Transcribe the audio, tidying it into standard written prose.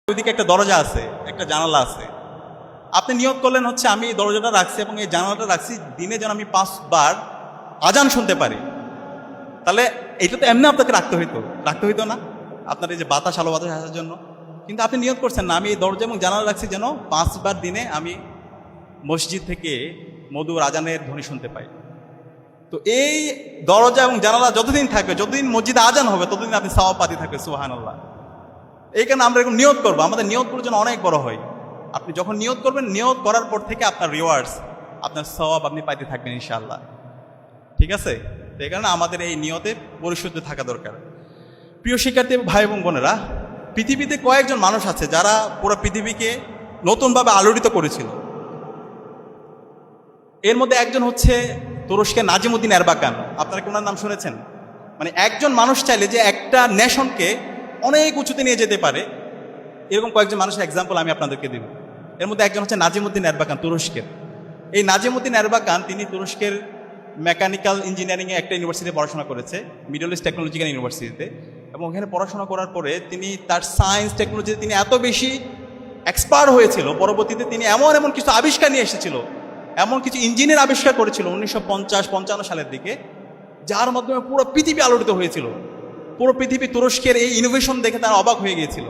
ওইদিকে একটা দরজা আছে, একটা জানালা আছে। আপনি নিয়ত করলেন হচ্ছে আমি এই দরজাটা রাখছি এবং এই জানালাটা রাখছি দিনে যেন আমি 5 বার আজান শুনতে পারি। তাহলে এটা তো এমনি আপনাকে রাখতে হইতো না আপনার এই যে বাতাস, আলো বাতাস আসার জন্য। কিন্তু আপনি নিয়ত করছেন না আমি এই দরজা এবং জানালা রাখছি যেন 5 বার দিনে আমি মসজিদ থেকে মধুর আজানের ধ্বনি শুনতে পাই। তো এই দরজা এবং জানালা যতদিন থাকবে, যতদিন মসজিদে আজান হবে, ততদিন আপনি সওয়াব পাতি থাকবে। সুবহানাল্লাহ। এই কারণে আমরা এরকম নিয়ত করবো, আমাদের নিয়তগুলো যেন অনেক বড় হয়। আপনি যখন নিয়ত করবেন, নিয়ত করার পর থেকে আপনার রিওয়ার্ডস, আপনার সওয়াব আপনি পাইতে থাকবেন ইনশাআল্লাহ। ঠিক আছে? তো এই কারণে আমাদের এই নিয়তে পরিশুদ্ধ থাকা দরকার। প্রিয় শিক্ষার্থী ভাই এবং বোনেরা, পৃথিবীতে কয়েকজন মানুষ আছে যারা পুরো পৃথিবীকে নতুনভাবে আলোড়িত করেছিল। এর মধ্যে একজন হচ্ছে তুরস্কের নাজিমুদ্দিন এরবাকান। আপনারা কি ওনার নাম শুনেছেন? মানে একজন মানুষ চাইলে যে একটা নেশনকে অনেক উঁচুতে নিয়ে যেতে পারে, এরকম কয়েকজন মানুষের এক্সাম্পল আমি আপনাদেরকে দিব। এর মধ্যে একজন হচ্ছে নাজিমুদ্দিন এরবাকান, তুরস্কের। এই নাজিমুদ্দিন এরবাকান তিনি তুরস্কের মেকানিক্যাল ইঞ্জিনিয়ারিংয়ে একটা ইউনিভার্সিটিতে পড়াশোনা করেছে, মিডল ইস্ট টেকনোলজিক্যাল ইউনিভার্সিটিতে। এবং ওখানে পড়াশোনা করার পরে তিনি তার সায়েন্স টেকনোলজিতে তিনি এত বেশি এক্সপার্ট হয়েছিল, পরবর্তীতে তিনি এমন কিছু আবিষ্কার নিয়ে এসেছিল, এমন কিছু ইঞ্জিনের আবিষ্কার করেছিল 1950-55 সালের দিকে, যার মাধ্যমে পুরো পৃথিবী আলোড়িত হয়েছিল। পুরো পৃথিবী তুরস্কের এই ইনোভেশন দেখে তারা অবাক হয়ে গিয়েছিল।